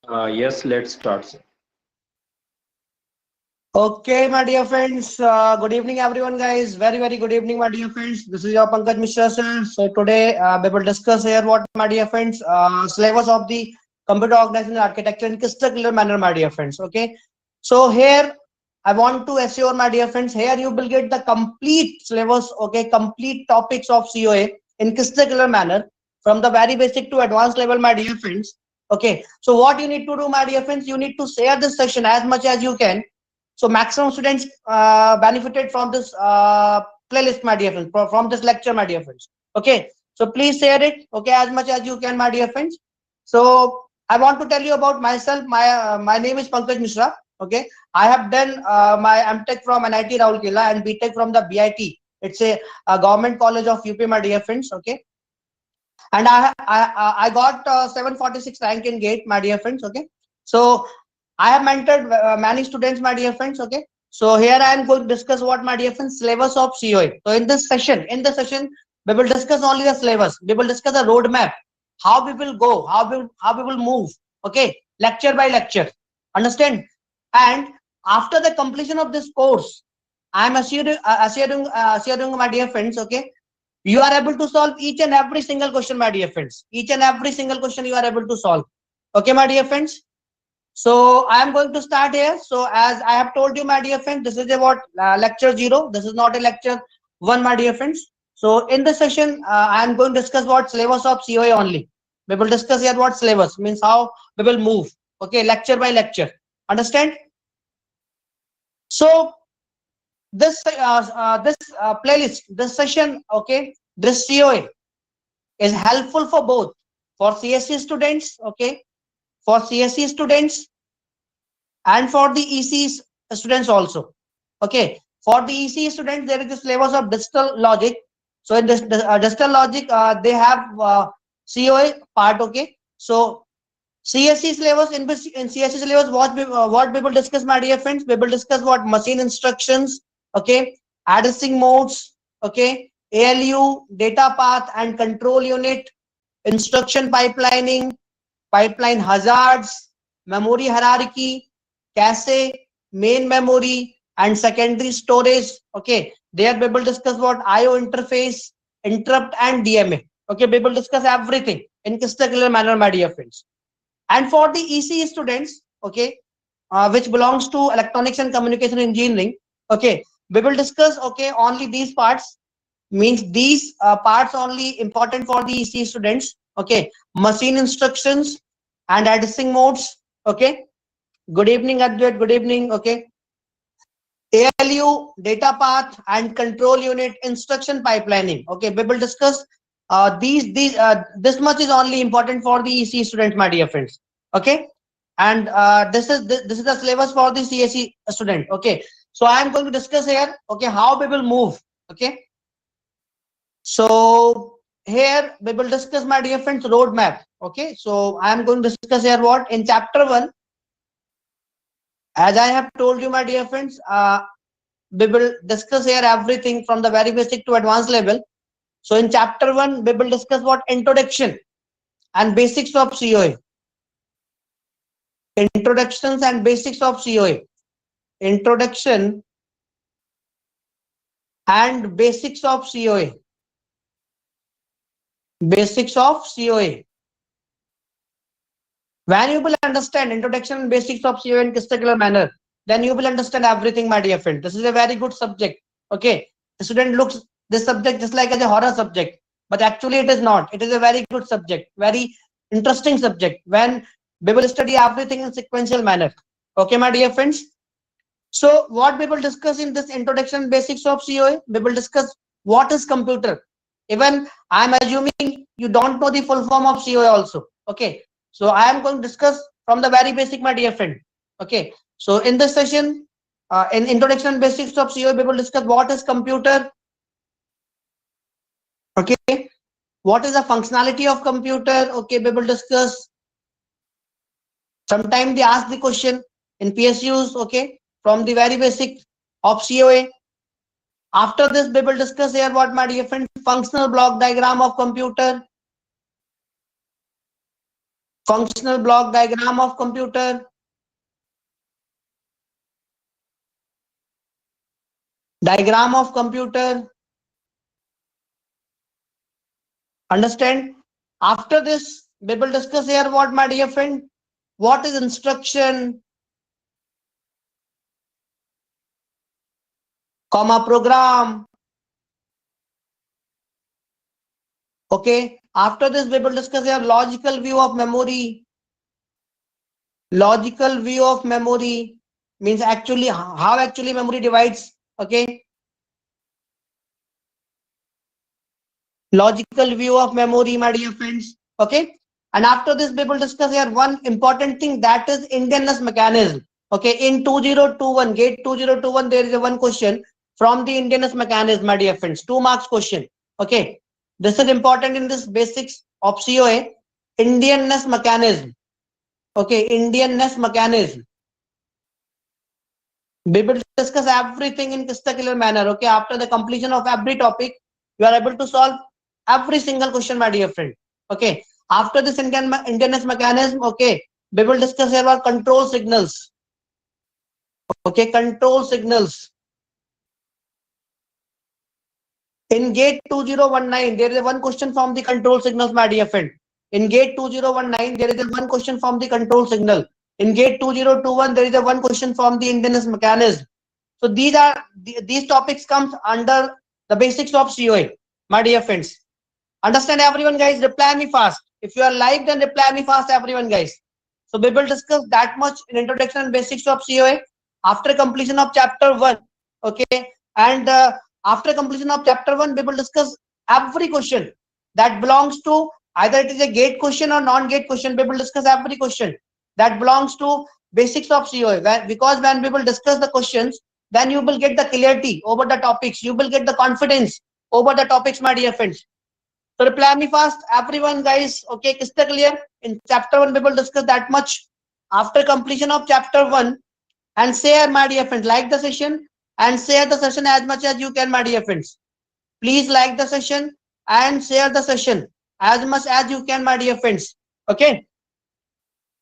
Yes, let's start, sir. Okay, my dear friends. Good evening, everyone, guys. Very good evening, my dear friends. This is your Pankaj Mishra, sir. So today we will discuss here what, my dear friends, syllabus of the computer organization architecture in crystal clear manner, my dear friends. Okay. So here I want to assure, my dear friends, here you will get the complete syllabus. Okay, complete topics of COA in crystal clear manner from the very basic to advanced level, my dear friends. Okay. So what you need to do, my dear friends, you need to share this session as much as you can, so maximum students benefited from this playlist, my dear friends, from this lecture, my dear friends. Okay, so please share it, okay, as much as you can, my dear friends. So I want to tell you about myself. My name is Pankaj Mishra. Okay, I have done my MTech from NIT Raulkela and BTech from the BIT. It's a government college of UP, my dear friends. Okay, and I got 746 rank in GATE, my dear friends. Okay, so I have mentored many students, my dear friends. Okay, so here I am going to discuss what, my dear friends, syllabus of COA. So in this session we will discuss only the syllabus. We will discuss the roadmap, how we will go, how we will move. Okay, lecture by lecture, understand? And after the completion of this course, I am assuring my dear friends. Okay, you are able to solve each and every single question, my dear friends. Each and every single question you are able to solve. Okay, my dear friends. So I am going to start here. So as I have told you, my dear friends, this is about lecture 0. This is not a lecture 1, my dear friends. So in this session, I am going to discuss what syllabus of COA only. We will discuss here what syllabus means, how we will move. Okay, lecture by lecture. Understand? So this playlist, this session, okay, this COA is helpful for both, for CSC students, okay, for CSC students and for the EC students also. Okay, for the EC students, there is this syllabus of digital logic. So in this digital logic, they have COA part. Okay, so CSC syllabus, in CSC syllabus, what we will discuss, my dear friends, we will discuss what machine instructions. Okay, addressing modes. Okay, ALU, data path and control unit, instruction pipelining, pipeline hazards, memory hierarchy, cache, main memory, and secondary storage. Okay, there we will discuss what IO interface, interrupt, and DMA. Okay, we will discuss everything in crystal clear manner, my dear friends. And for the ECE students, okay, which belongs to electronics and communication engineering, okay, we will discuss, okay, only these parts, means these parts only important for the ECE students. Okay, machine instructions and addressing modes. Okay, good evening, Advait, good evening. Okay, ALU, data path and control unit, instruction pipelining. Okay, we will discuss these this much is only important for the EC students, my dear friends. Okay, and this is the syllabus for the CSE student. Okay, so I am going to discuss here, okay, how we will move. Okay, so here we will discuss, my dear friends, roadmap. Okay, so I am going to discuss here what in chapter 1, as I have told you, my dear friends, we will discuss here everything from the very basic to advanced level. So in chapter 1, we will discuss what introduction and basics of COA. Introductions and basics of COA. Introduction and basics of COA. Basics of COA. When you will understand introduction and basics of COA in crystal manner, then you will understand everything, my dear friend. This is a very good subject. Okay, the student looks this subject just like as a horror subject, but actually it is not. It is a very good subject, very interesting subject. When we will study everything in sequential manner. Okay, my dear friends. So what we will discuss in this introduction basics of COA, we will discuss what is computer. Even I am assuming you don't know the full form of COA also. Okay, so I am going to discuss from the very basic, my dear friend. Okay, so in this session, in introduction basics of COA, we will discuss what is computer. Okay, what is the functionality of computer. Okay, we will discuss. Sometimes they ask the question in PSUs. Okay, from the very basic of COA. After this, we will discuss here what, my dear friend, functional block diagram of computer. Functional block diagram of computer. Diagram of computer. Understand? After this, we will discuss here what, my dear friend? What is instruction, comma program. Okay. After this, we will discuss here logical view of memory. Logical view of memory means actually how actually memory divides. Okay. Logical view of memory, my dear friends. Okay. And after this, we will discuss here one important thing, that is Indianness mechanism. Okay. In 2021, GATE 2021, there is a one question from the Indianness mechanism, my dear friends. 2 marks question. Okay. This is important in this basics of COA. Indianness mechanism. Okay. Indianness mechanism. We will discuss everything in crystal clear manner. Okay. After the completion of every topic, you are able to solve every single question, my dear friend. Okay. After this Indianness mechanism, okay, we will discuss here about control signals. Okay, control signals. In GATE 2019, there is a one question from the control signals, my dear friend. In GATE 2019, there is a one question from the control signal. In GATE 2021, there is a one question from the Indianness mechanism. So these topics comes under the basics of COA, my dear friends. Understand everyone, guys? Reply me fast. If you are live, then reply me fast, everyone, guys. So we will discuss that much in introduction and basics of COA after completion of chapter 1. Okay, and after completion of chapter 1, we will discuss every question that belongs to either it is a gate question or non-gate question. We will discuss every question that belongs to basics of COA. Because when we will discuss the questions, then you will get the clarity over the topics. You will get the confidence over the topics, my dear friends. So reply me fast, everyone, guys. Okay, crystal clear. In chapter 1, we will discuss that much. After completion of chapter 1, and share, my dear friends, like the session and share the session as much as you can, my dear friends. Please like the session and share the session as much as you can, my dear friends. Okay.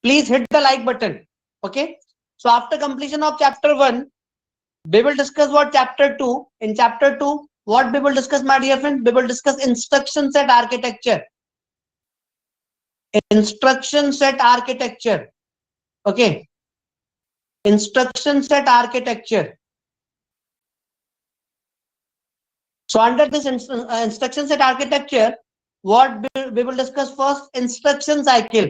Please hit the like button. Okay. So after completion of chapter 1, we will discuss what chapter 2. In chapter 2, what we will discuss, my dear friends? We will discuss instruction set architecture. Instruction set architecture. Okay. Instruction set architecture. So under this instruction set architecture, what we will discuss first, instruction cycle.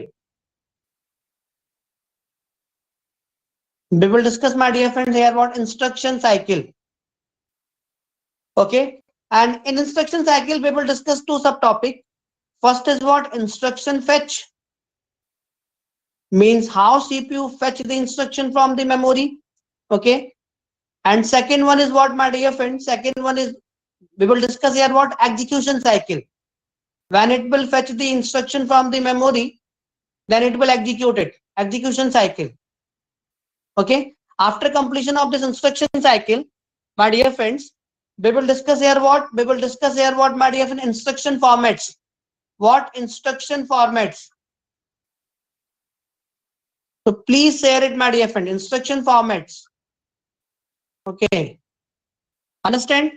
We will discuss, my dear friends, here what instruction cycle. Okay. And in instruction cycle, we will discuss 2 subtopics. First is what? Instruction fetch. Means how CPU fetch the instruction from the memory. Okay. And second one is what, my dear friend? Second one is, we will discuss here what? Execution cycle. When it will fetch the instruction from the memory, then it will execute it. Execution cycle. Okay. After completion of this instruction cycle, my dear friends, we will discuss here what? We will discuss here what, my dear friend? Instruction formats. What? Instruction formats. So please share it, my dear friend. Instruction formats. Okay. Understand?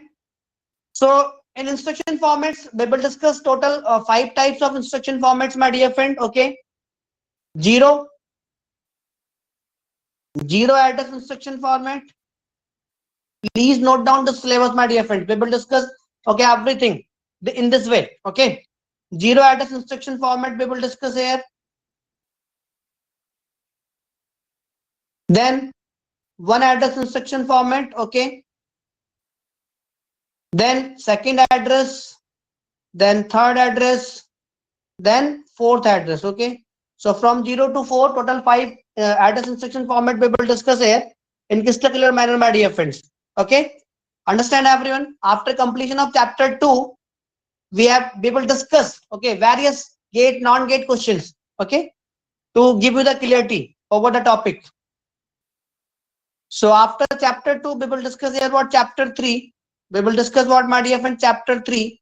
So in instruction formats, we will discuss total 5 types of instruction formats, my dear friend. Okay. Zero address instruction format. Please note down the syllabus, my dear friend. We will discuss, okay, everything in this way. Okay. Zero address instruction format we will discuss here. Then one address instruction format. Okay. Then second address, then third address, then fourth address. Okay. So from 0 to 4, total 5 address instruction format we will discuss here in crystal clear manner, my dear friends. Okay. Understand everyone? After completion of chapter 2, we will discuss, okay, various gate, non-gate questions. Okay. To give you the clarity over the topic. So after chapter 2, we will discuss here what? Chapter 3. We will discuss what, my dear friend? Chapter 3.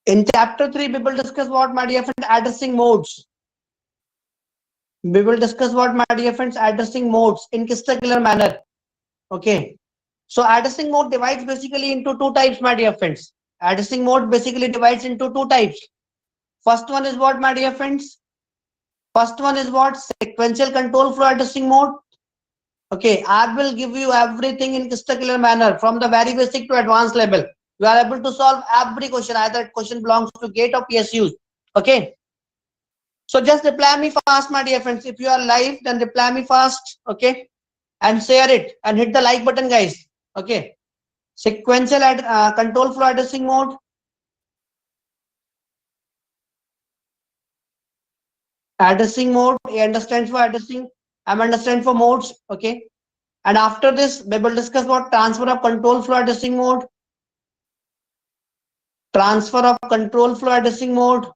In chapter 3, we will discuss what, my dear friends, addressing modes. We will discuss what, my dear friends, addressing modes in crystal manner. Okay. So addressing mode divides basically into two types, my dear friends. Addressing mode basically divides into two types. First one is what, my dear friends? First one is what? Sequential control flow addressing mode. Okay, I will give you everything in crystal manner from the very basic to advanced level. You are able to solve every question, either question belongs to gate or PSUs. Okay. So just reply me fast, my dear friends. If you are live, then reply me fast. Okay. And share it and hit the like button, guys. Okay. Sequential control flow addressing mode. Addressing mode. A understands for addressing. M understand for modes. Okay. And after this, we will discuss what transfer of control flow addressing mode. Transfer of control flow addressing mode.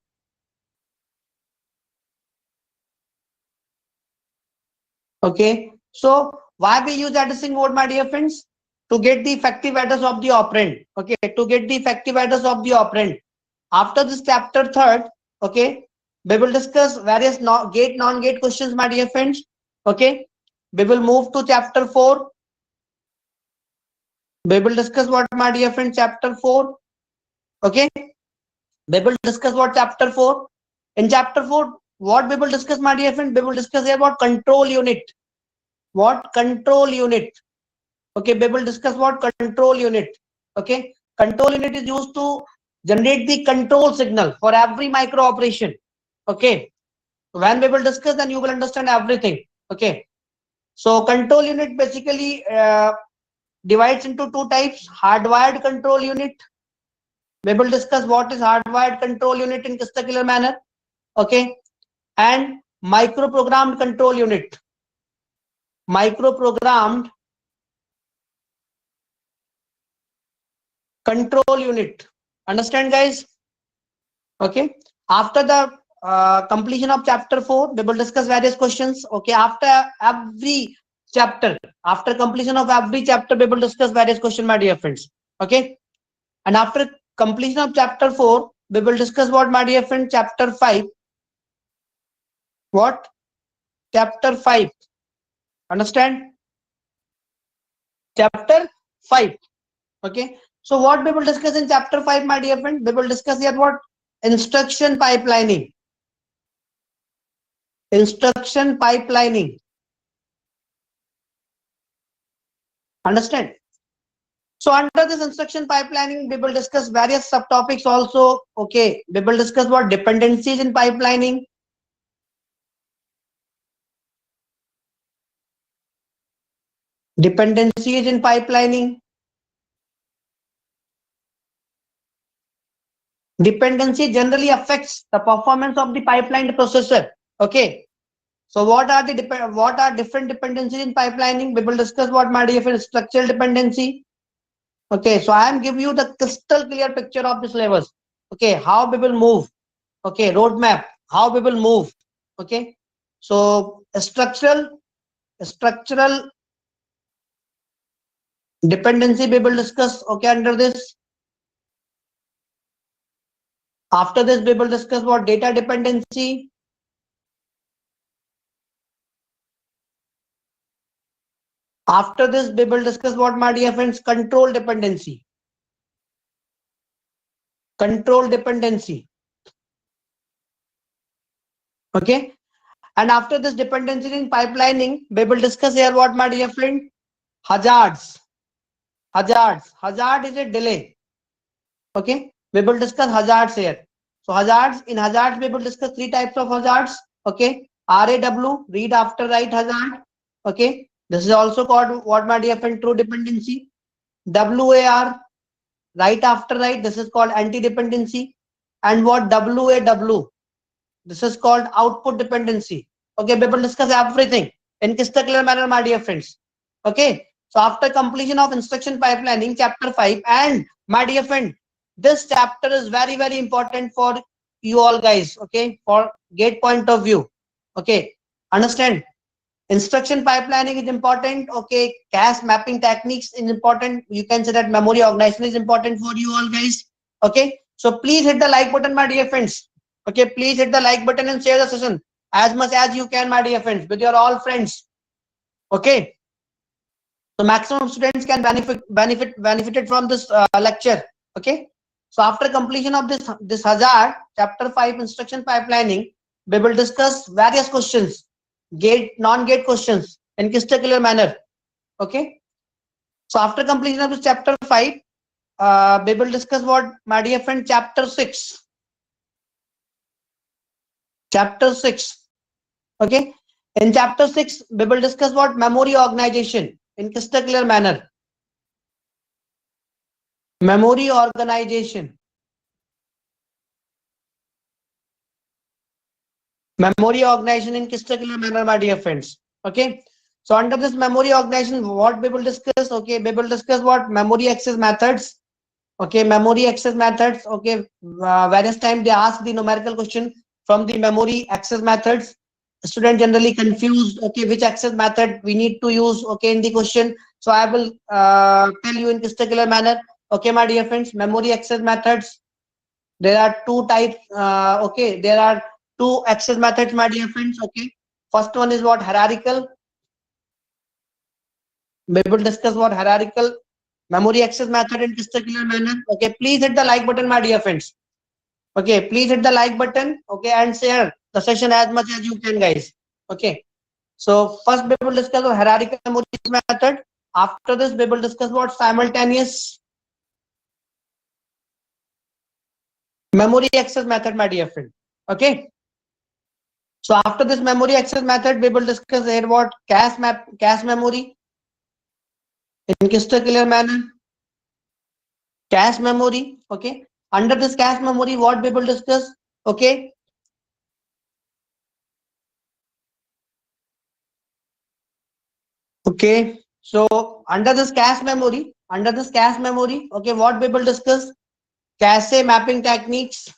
Okay. So why we use addressing mode, my dear friends? To get the effective address of the operand. Okay. To get the effective address of the operand. After this chapter third, okay, we will discuss various gate, non-gate questions, my dear friends. Okay. We will move to chapter 4. We will discuss what, my dear friend, chapter 4. Okay. We will discuss what chapter 4. In chapter 4, what we will discuss, my dear friend? We will discuss here about control unit. What? Control unit. Okay. We will discuss what? Control unit. Okay. Control unit is used to generate the control signal for every micro operation. Okay. When we will discuss, then you will understand everything. Okay. So control unit basically divides into two types: hardwired control unit. We will discuss what is hardwired control unit in crystal manner. Okay. And microprogrammed control unit. Microprogrammed control unit. Understand, guys? Okay. After the completion of chapter 4, we will discuss various questions. Okay. After every chapter, after completion of every chapter, we will discuss various questions, my dear friends. Okay. And after completion of chapter 4, we will discuss what, my dear friend? Chapter 5. What? Chapter 5. Understand? Chapter 5. Okay. So what we will discuss in chapter 5, my dear friend? We will discuss here what? Instruction pipelining. Instruction pipelining. Understand? So under this instruction pipelining, we will discuss various subtopics also. Okay. We will discuss what? Dependencies in pipelining. Dependencies in pipelining. Dependency generally affects the performance of the pipeline processor. Okay. So what are different dependencies in pipelining? We will discuss what, my dear friend, structural dependency. Okay. So I am giving you the crystal clear picture of the syllabus. Okay. How we will move. Okay. Roadmap. How we will move. Okay. So structural dependency we will discuss. Okay. Under this. After this, we will discuss what data dependency. After this, we will discuss what, my dear friends, control dependency. Control dependency. Okay. And after this dependency in pipelining, we will discuss here what, my dear friend? Hazards. Hazards. Hazard is a delay. Okay. We will discuss hazards here. So hazards, in hazards, we will discuss three types of hazards. Okay. RAW, read after write hazard. Okay. This is also called what, my dear friend? True dependency. WAR, write after write. This is called anti-dependency. And what? WAW. This is called output dependency. Okay, we will discuss everything in crystal clear manner, my dear friends. Okay, so after completion of instruction pipelining, chapter 5, and my dear friend, this chapter is very, very important for you all guys. Okay, for gate point of view. Okay, understand? Instruction pipelining is important. Okay, cache mapping techniques is important. You can say that memory organization is important for you all guys. Okay, So please hit the like button, my dear friends. Okay, please hit the like button and share the session as much as you can, my dear friends, with your all friends. Okay. So maximum students can benefited from this lecture. Okay. So after completion of this Hazard chapter 5 instruction pipelining, we will discuss various questions, gate, non-gate questions in crystal clear manner. Okay. So after completion of this chapter 5, we will discuss what, my dear friend, chapter 6. Chapter 6. Okay. In chapter 6, we will discuss what, memory organization in crystal clear manner. Memory organization. Memory organization in crystal clear manner, my dear friends. Okay. So under this memory organization, what we will discuss? Okay, we will discuss what, memory access methods. Okay, memory access methods. Okay, various times they ask the numerical question from the memory access methods. Student generally confused. Okay, which access method we need to use? Okay, in the question. So I will tell you in crystal clear manner. Okay, my dear friends, memory access methods. There are two types. Okay, there are two access methods, my dear friends. Okay, first one is what, hierarchical. We will discuss what hierarchical memory access method in crystal clear manner. Okay, please hit the like button, my dear friends. Okay, please hit the like button. Okay, and share the session as much as you can, guys. Okay, so first we will discuss what hierarchical memory method. After this, we will discuss what simultaneous memory access method, my dear friend. Okay. So after this memory access method, we will discuss here what, cache memory in crystal clear manner. Cache memory. Okay. Under this cache memory, what we will discuss? Okay. Okay. So under this cache memory, okay, what we will discuss? Cache mapping techniques.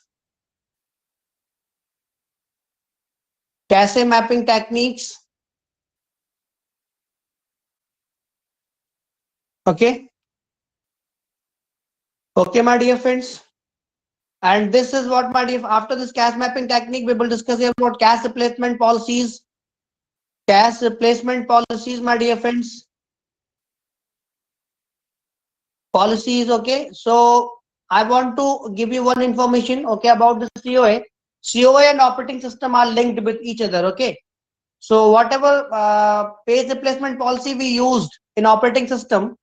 Cache mapping techniques. Okay. Okay, my dear friends. And this is what, my dear, after this cache mapping technique, we will discuss here about cache replacement policies. Cache replacement policies, my dear friends. Policies. Okay. So I want to give you one information. Okay, about the COA. COA and operating system are linked with each other. Okay. So whatever page replacement policy we used in operating system,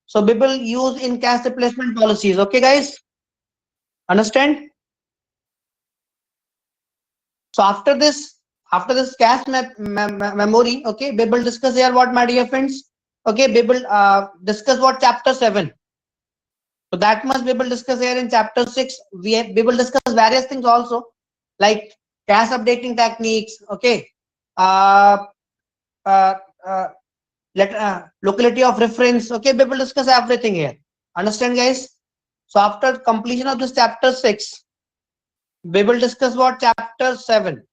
so we will use in cache replacement policies. Okay, guys, understand? So after this cache memory, okay, we will discuss here what, my dear friends. Okay, we will discuss what, chapter 7. So that much we will discuss here in chapter 6. We will discuss various things also, like cache updating techniques. Okay, uh, uh, uh, locality of reference. Okay, we will discuss everything here. Understand, guys? So after completion of this chapter 6, we will discuss what, chapter 7.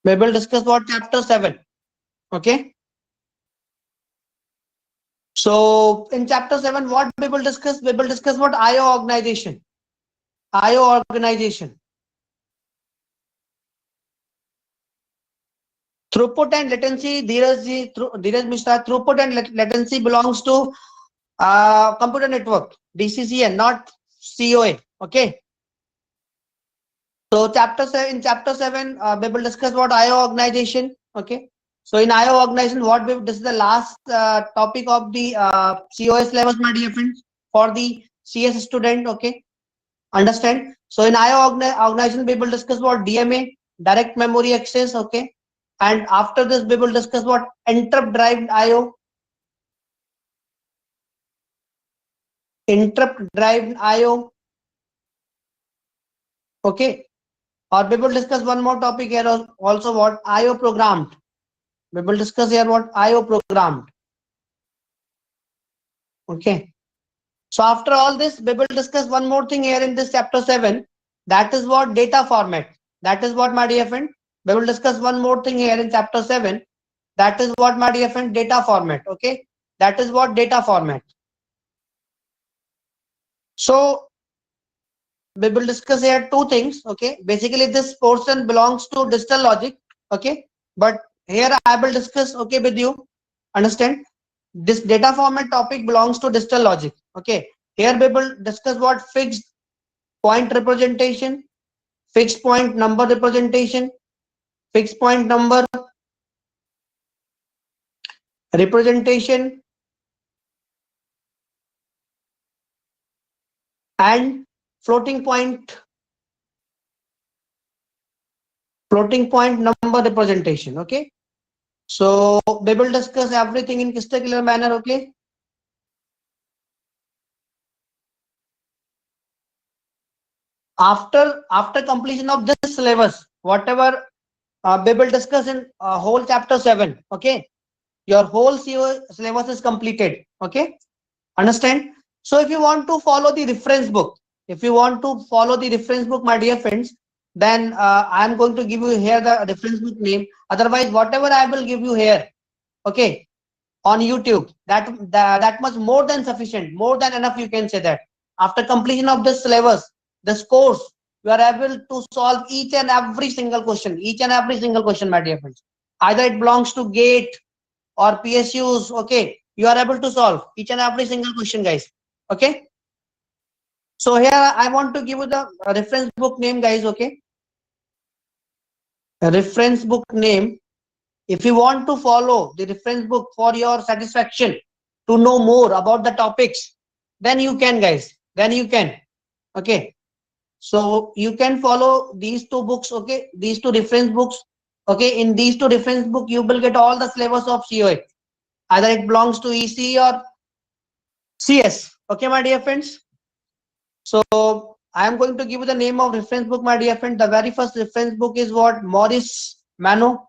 We will discuss what, chapter 7. Okay. So in chapter 7, what we will discuss? We will discuss what, IO organization. IO organization. Throughput and latency, Dheeraj Mishra, throughput and latency belongs to computer network, DCCN, not COA. Okay. So in chapter 7, we will discuss what, IO organization. Okay. So in IO organization, this is the last topic of the COS syllabus, my dear friends, for the CS student. Okay. Understand? So in IO organization, we will discuss what, DMA, direct memory access. Okay. And after this, we will discuss what, interrupt driven IO. Interrupt driven IO. Okay. Or we will discuss one more topic here also, what, IO programmed. We will discuss here what, IO programmed. Okay. So after all this, we will discuss one more thing here in this chapter 7. That is what, data format. That is what, my dear friend. We will discuss one more thing here in chapter 7. That is what, my dear friend, data format. Okay. That is what, data format. So we will discuss here two things. Okay, basically this portion belongs to digital logic. Okay, but here I will discuss, okay, with you. Understand, this data format topic belongs to digital logic. Okay, here we will discuss what fixed point representation, fixed point number representation, fixed point number representation, and floating point number representation. Okay, so we will discuss everything in crystal clear manner. Okay, after completion of this syllabus, whatever we will discuss in whole chapter 7. Okay, your whole CO syllabus is completed. Okay, understand. So if you want to follow the reference book, my dear friends, then I am going to give you here the reference book name. Otherwise, whatever I will give you here, okay, on YouTube, that much more than sufficient, more than enough, you can say that. After completion of this syllabus, this course, you are able to solve each and every single question, my dear friends. Either it belongs to GATE or PSUs. Okay, you are able to solve each and every single question, guys. Okay, so here I want to give you the reference book name, guys. Okay, reference book name. If you want to follow the reference book for your satisfaction, to know more about the topics, then you can, guys, then you can. Okay, so you can follow these two books. Okay, these two reference books. Okay, in these two reference book, you will get all the syllabus of COA. Either it belongs to EC or CS. Okay, my dear friends. So I am going to give you the name of reference book, my dear friend. The very first reference book is what? Morris Mano.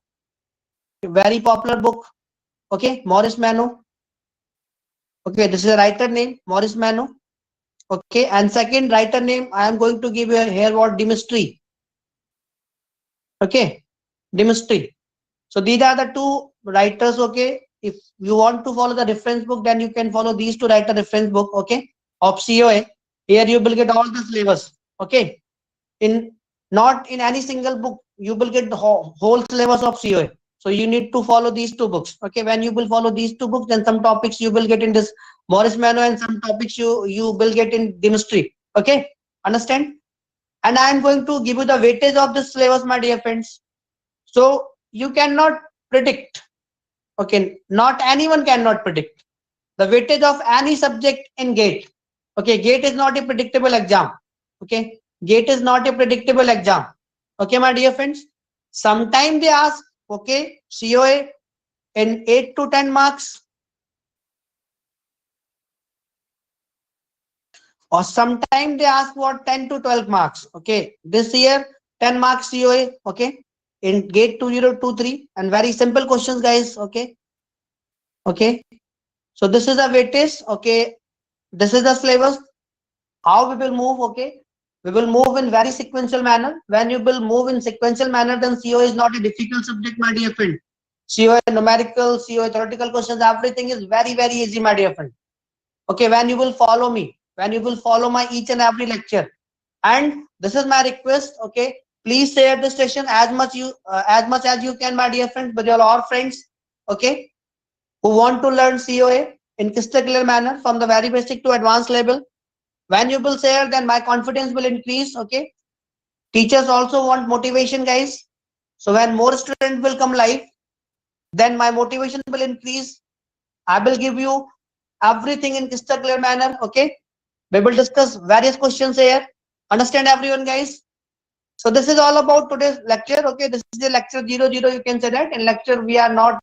Very popular book. Okay, Morris Mano. Okay, this is a writer name, Morris Mano. Okay, and second writer name I am going to give you here what? Demistry. Okay, Demistry. So these are the two writers. Okay, if you want to follow the reference book, then you can follow these two writer reference book. Okay, of COA. Here you will get all the syllabus. Okay, in not in any single book you will get the whole syllabus of COA. So you need to follow these two books. Okay, when you will follow these two books, then some topics you will get in this Morris Mano, and some topics you will get in Demistry. Okay, understand? And I am going to give you the weightage of this syllabus, my dear friends. So you cannot predict. Okay, not anyone cannot predict the weightage of any subject in GATE. Okay, GATE is not a predictable exam. Okay, GATE is not a predictable exam. Okay, my dear friends. Sometimes they ask, okay, COA in 8 to 10 marks, or sometimes they ask what 10 to 12 marks. Okay, this year 10 marks COA. Okay, in GATE 2023, and very simple questions, guys. Okay, okay. So this is the weightage. Okay, this is the syllabus. How we will move? Okay, we will move in very sequential manner. When you will move in sequential manner, then COA is not a difficult subject, my dear friend. COA numerical, COA theoretical questions, everything is very, very easy, my dear friend. Okay, when you will follow me, when you will follow my each and every lecture, and this is my request. Okay, please share this session as much as you can, my dear friends, with your all friends. Okay, who want to learn COA in crystal clear manner from the very basic to advanced level. When you will share, then my confidence will increase. Okay, teachers also want motivation, guys. So when more students will come live, then my motivation will increase. I will give you everything in crystal clear manner. Okay, we will discuss various questions here. Understand everyone, guys? So this is all about today's lecture. Okay, this is the lecture 00. You can say that in lecture we are not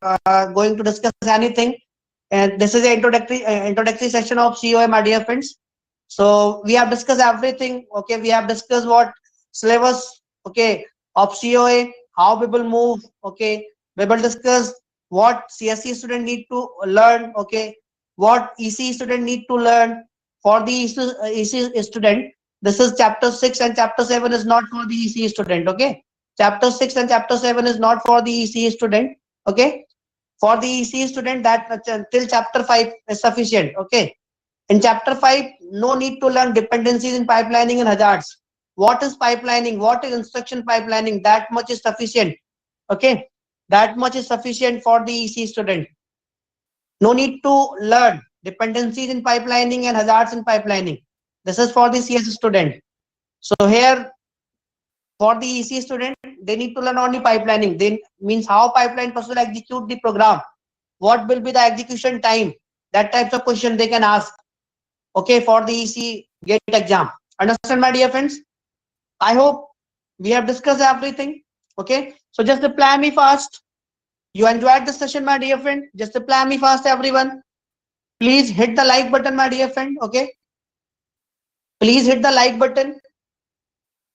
going to discuss anything, and this is the introductory session of COA, my dear friends. So we have discussed everything. Okay, we have discussed what syllabus, okay, of COA, how we will move. Okay, we will discuss what CSE student need to learn. Okay, what EC student need to learn. For the EC student, this is chapter 6 and chapter 7 is not for the EC student. Okay, chapter 6 and chapter 7 is not for the EC student. Okay, for the EC student, that till chapter 5 is sufficient. Okay, in chapter 5 no need to learn dependencies in pipelining and hazards. What is pipelining? What is instruction pipelining? That much is sufficient. Okay, that much is sufficient for the EC student. No need to learn dependencies in pipelining and hazards in pipelining. This is for the CS student. So here, for the EC student, they need to learn only pipelining. Then means how pipeline process will execute the program. What will be the execution time? That types of question they can ask. Okay, for the EC GATE exam. Understand, my dear friends? I hope we have discussed everything. Okay, so just reply me fast. You enjoyed the session, my dear friend? Just reply me fast, everyone. Please hit the like button, my dear friend. Okay, please hit the like button.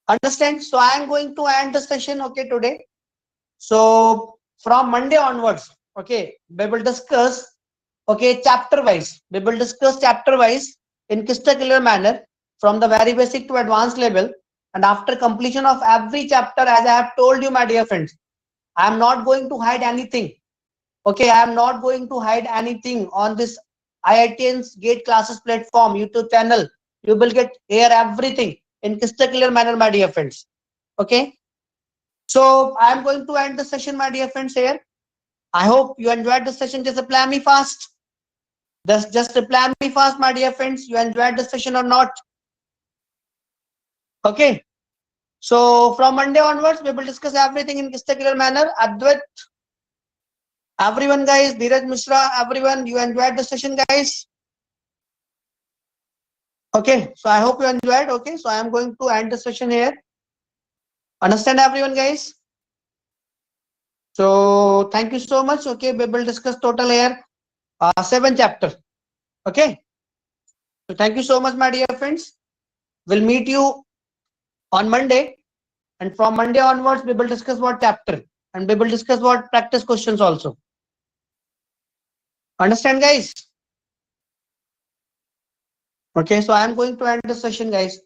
Understand? So I am going to end the session. Okay, today. So from Monday onwards, okay, we will discuss. Okay, chapter wise. We will discuss chapter wise in crystal clear manner from the very basic to advanced level. And after completion of every chapter, as I have told you, my dear friends, I am not going to hide anything. Okay, I am not going to hide anything on this iitians GATE classes platform YouTube channel. You will get here everything in crystal clear manner, my dear friends. Okay, so I am going to end the session, my dear friends, here. I hope you enjoyed the session. Just reply me fast. Just reply me fast, my dear friends. You enjoyed the session or not? Okay. So from Monday onwards, we will discuss everything in crystal clear manner. Advait, everyone, guys, Dheeraj Mishra, everyone, you enjoyed the session, guys. Okay, so I hope you enjoyed. Okay, so I am going to end the session here. Understand, everyone, guys? So thank you so much. Okay, we will discuss total here 7 chapter. Okay, so thank you so much, my dear friends. We'll meet you on Monday, and from Monday onwards, we will discuss what chapter, and we will discuss what practice questions also. Understand, guys? Okay, so I am going to end the session, guys.